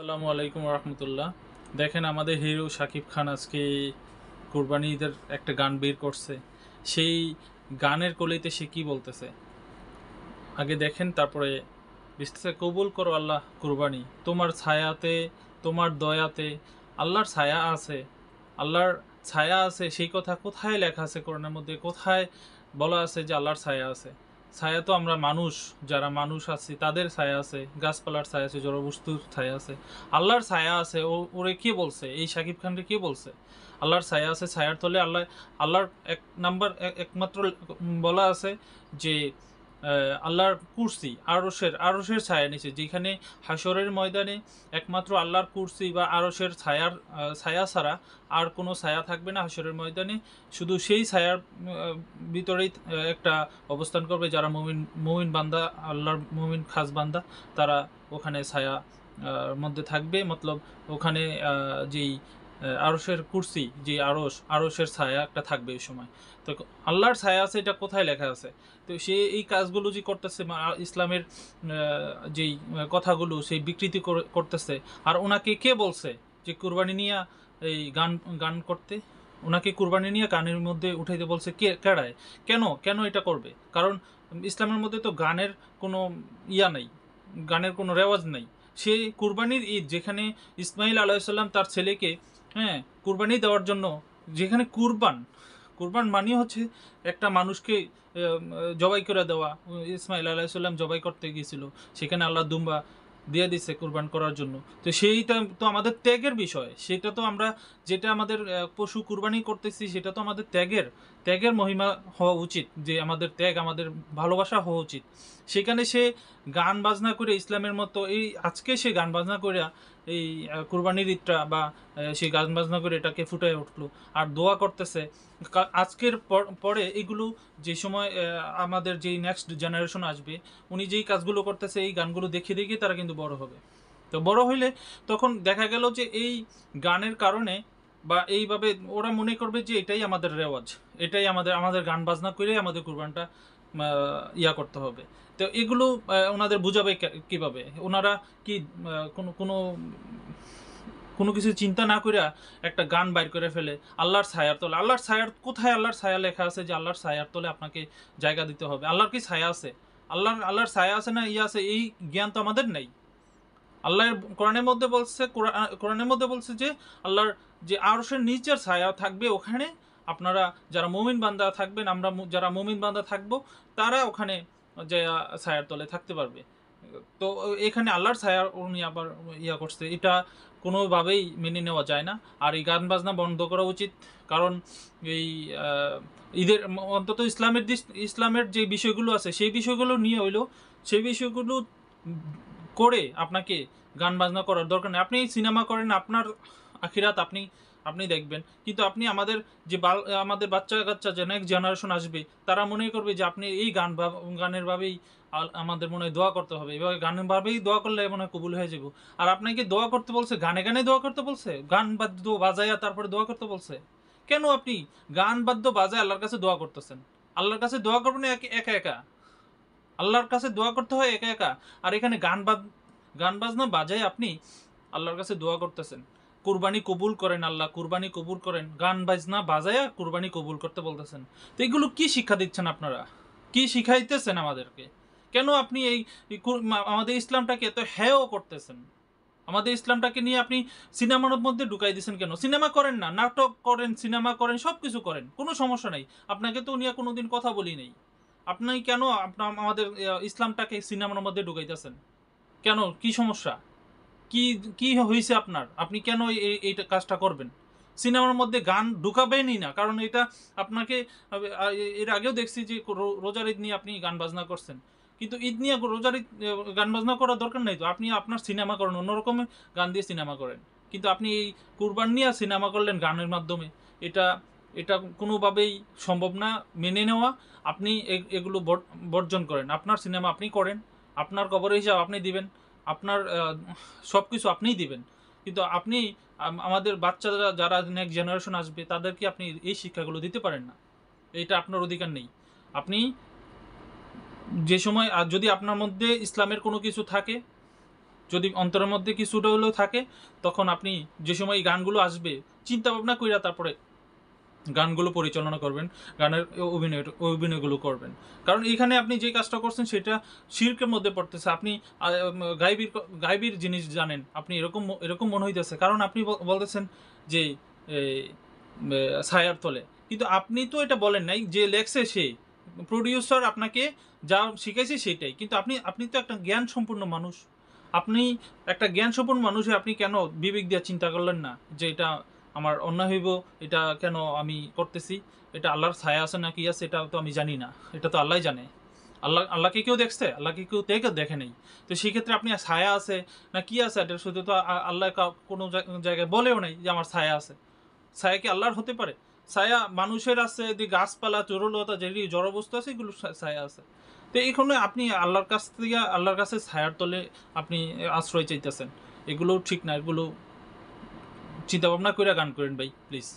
আসসালামু আলাইকুম রহমতুল্লাহ। দেখেন আমাদের হিরো শাকিব খান আজকে কুরবানি ঈদের একটা গান বের করছে। সেই গানের কলিতে সে কি বলতেছে আগে দেখেন, তারপরে বিস্তারিত। কবুল করো আল্লাহ কুরবানি, তোমার ছায়াতে, তোমার দয়াতে আল্লাহর ছায়া আছে। আল্লাহর ছায়া আছে, সেই কথা কোথায় লেখা আছে কোরআনের মধ্যে? কোথায় বলা আছে যে আল্লাহর ছায়া আছে? ছায়া তো আমরা মানুষ, যারা মানুষ আছি তাদের ছায়া আছে, গাছপালার ছায়া আছে, জড়বস্তুর ছায়া আছে। আল্লাহর ছায়া আছে। ওরে কে বলছে? এই শাকিব খানকে কে বলছে আল্লাহর ছায়া আছে? ছায়ার তলে আল্লাহ, আল্লাহর এক নাম্বার একমাত্র বলা আছে যে আল্লাহর কুরসি, আরশের ছায়া নিচে, যেখানে হাসরের ময়দানে একমাত্র আল্লাহর কুরসি বা আরশের ছায়া ছাড়া আর কোনো ছায়া থাকবে না হাসরের ময়দানে। শুধু সেই ছায়ার ভিতরেই একটা অবস্থান করবে যারা মুমিন, মুমিন বান্দা, আল্লাহর মুমিন খাস বান্দা, তারা ওখানে ছায়া মধ্যে থাকবে। মতলব ওখানে যেই আরশের কুরসি, যে আরশের ছায়া একটা থাকবে এই সময়। তো আল্লাহর ছায়া আছে, এটা কোথায় লেখা আছে? তো সে এই কাজগুলো যে করতেছে, ইসলামের যেই কথাগুলো সেই বিকৃতি করতেছে। আর ওনাকে কে বলছে যে কুরবানি নিয়ে এই গান গান করতে? ওনাকে কুরবানি নিয়ে গানের মধ্যে উঠাইতে বলছে কে? কেড়ায়? কেন কেন এটা করবে? কারণ ইসলামের মধ্যে তো গানের কোনো নেই, গানের কোনো রেওয়াজ নেই। সে কুরবানির ঈদ, যেখানে ইসমাইল আলাইসাল্লাম তার ছেলেকে, হ্যাঁ, কুরবানি দেওয়ার জন্য, যেখানে কুরবান, কুরবান মানে হচ্ছে একটা মানুষকে জবাই করে দেওয়া। ইসমাইল আলাইসাল্লাম জবাই করতে গিয়েছিল, সেখানে আল্লাহ দুম্বা দিয়ে দিচ্ছে কুরবান করার জন্য। তো সেইটা তো আমাদের ত্যাগের বিষয়। সেটা তো আমরা, যেটা আমাদের পশু কুরবানি করতেছি, সেটা তো আমাদের ত্যাগের মহিমা হওয়া উচিত, যে আমাদের ত্যাগ, আমাদের ভালোবাসা হওয়া উচিত। সেখানে সে গান বাজনা করে, ইসলামের মতো এই আজকে সে গান বাজনা করে এই কুরবানির ঈদটা বা সেই গান বাজনা করে এটাকে ফুটায় উঠলো আর দোয়া করতেছে। আজকের পরে এগুলো যে সময় আমাদের যেই নেক্সট জেনারেশন আসবে, উনি যেই কাজগুলো করতেছে, এই গানগুলো দেখে দেখে তারা কিন্তু বড় হবে। তো বড় হইলে তখন দেখা গেল যে এই গানের কারণে বা এইভাবে ওরা মনে করবে যে এটাই আমাদের রেওয়াজ, এটাই আমাদের, আমাদের গান বাজনা করে আমাদের কুরবানটা করতে হবে। তো এগুলো ওনাদের বুঝাবে কিভাবে? ওনারা কি কোনো কোনো কোনো কিছু চিন্তা না করে একটা গান বাইর করে ফেলে আল্লাহর ছায়ার তলে? আল্লাহর ছায়ার কোথায়? আল্লাহর ছায়া লেখা আছে যে আল্লাহর ছায়ার তলে আপনাকে জায়গা দিতে হবে? আল্লাহর কি ছায়া আছে? আল্লাহর ছায়া আছে না আছে, এই জ্ঞান তো আমাদের নেই। আল্লাহর কোরআনের মধ্যে বলছে, কোরআনের মধ্যে বলছে যে আল্লাহর যে আরশের নিচের ছায়া থাকবে, ওখানে আপনারা যারা মুমিন বান্দা থাকবেন, আমরা যারা মুমিন বান্দা থাকবো, তারা ওখানে যে ছায়ার তলে থাকতে পারবে। তো এখানে আল্লাহর ছায়া উনি আবার করছে, এটা কোনোভাবেই মেনে নেওয়া যায় না। আর এই গান বাজনা বন্ধ করা উচিত। কারণ এই ঈদের অন্তত ইসলামের যে বিষয়গুলো আছে, সেই বিষয়গুলো নিয়ে হইলো, সেই বিষয়গুলো করে আপনাকে গান বাজনা করার দরকার নেই। আপনি সিনেমা করেন, আপনার আখিরাত আপনি আপনি দেখবেন। কিন্তু আপনি আমাদের যে আমাদের বাচ্চা কাচ্চা যে নেক্সট জেনারেশন আসবে, তারা মনে করবে যে আপনি এই গানের ভাবেই আমাদের মনে হয় দোয়া করতে হবে, এভাবে গানের ভাবেই দোয়া করলে মনে হয় কবুল হয়ে যাব। আর আপনাকে দোয়া করতে বলছে, গানে গানে দোয়া করতে বলছে, গান বাদ্য বাজাইয়া তারপরে দোয়া করতে বলছে। কেন আপনি গান বাদ্য বাজায় আল্লাহর কাছে দোয়া করতেছেন? আল্লাহর কাছে দোয়া করবেন একা একা, আল্লাহর কাছে দোয়া করতে হয় একা একা। আর এখানে গান বাজনা বাজায় আপনি আল্লাহর কাছে দোয়া করতেছেন। কুরবানি কবুল করেন আল্লাহ, কুরবানি কবুল করেন, গান বাজনা বাজায়া কুরবানি কবুল করতে বলতেছেন। তো এগুলো কি শিক্ষা দিচ্ছেন আপনারা? কি শিখাইতেছেন আমাদেরকে? কেন আপনি আমাদের ইসলামটাকে এত হেয় করতেছেন? আমাদের ইসলামটাকে নিয়ে আপনি সিনেমার মধ্যে ঢুকাই দিচ্ছেন কেন? সিনেমা করেন না, নাটক করেন, সিনেমা করেন, সব কিছু করেন, কোনো সমস্যা নাই। আপনাকে তো উনি কোনোদিন কথা বলি নেই। আপনি কেন আপনার আমাদের ইসলামটাকে সিনেমার মধ্যে ঢুকাইতেছেন? কেন? কি সমস্যা? কি কি হয়েছে আপনার? আপনি কেন এই কাজটা করবেন? সিনেমার মধ্যে গান ঢুকাবেনই না, কারণ এটা আপনাকে এর আগেও দেখছি যে রোজার ঈদ নিয়ে আপনি গান বাজনা করছেন। কিন্তু ঈদ নিয়ে রোজার ঈদ গান বাজনা করার দরকার নাই তো। আপনি আপনার সিনেমা করেন, অন্যরকম গান দিয়ে সিনেমা করেন। কিন্তু আপনি এই কুরবান নিয়ে সিনেমা করলেন গানের মাধ্যমে। এটা এটা কোনোভাবেই সম্ভব না মেনে নেওয়া। আপনি এগুলো বর্জন করেন। আপনার সিনেমা আপনি করেন, আপনার কবরের হিসাব আপনি দিবেন, আপনার সব কিছু আপনিই দিবেন। কিন্তু আপনি আমাদের বাচ্চারা যারা নেক্সট জেনারেশন আসবে, তাদেরকে আপনি এই শিক্ষাগুলো দিতে পারেন না। এটা আপনার অধিকার নেই। আপনি যে সময় যদি আপনার মধ্যে ইসলামের কোনো কিছু থাকে, যদি অন্তরের মধ্যে কিছুটা হলেও থাকে, তখন আপনি যে সময় এই গানগুলো আসবে চিন্তা ভাবনা কইরা তারপরে গানগুলো পরিচালনা করবেন, গানের অভিনয়গুলো করবেন। কারণ এখানে আপনি যে কাজটা করছেন সেটা শিরকের মধ্যে পড়তেছে। আপনি গায়বীর জিনিস জানেন, আপনি এরকম মনে হইতেছে, কারণ আপনি বলতেছেন যে এই, ছায়ার তলে, কিন্তু আপনি তো এটা বলেন নাই, যে লেখছে সে, প্রডিউসার আপনাকে যা শিখাইছে সেটাই, কিন্তু আপনি তো একটা জ্ঞান সম্পন্ন মানুষ। আপনি একটা জ্ঞান সম্পন্ন মানুষ হয়ে আপনি কেন বিবেক দিয়ে চিন্তা করলেন না যে এটা আমার অন্যায় হইব, এটা কেন আমি করতেছি, এটা আল্লাহর ছায়া আছে না কি আছে এটা তো আমি জানি না, এটা তো আল্লাহই জানে। আল্লাহকে কেউ দেখছে? আল্লাহকে কেউ দেখে নেই। তো সেক্ষেত্রে আপনি ছায়া আছে না কি আছে এটা শুধু তো আল্লাহ কোনো জায়গায় বলেও নাই যে আমার ছায়া আছে। ছায়া কি আল্লাহর হতে পারে? ছায়া মানুষের আছে, যে গাছপালা, তরুলতা, যে জড়বস্তু আছে এগুলো ছায়া আছে। তো এখানে আপনি আল্লাহর কাছে ছায়ার তলে আপনি আশ্রয় চাইতেছেন, এগুলো ঠিক না। এগুলো চিন্তা ভাবনা করে গান করেন ভাই, প্লিজ।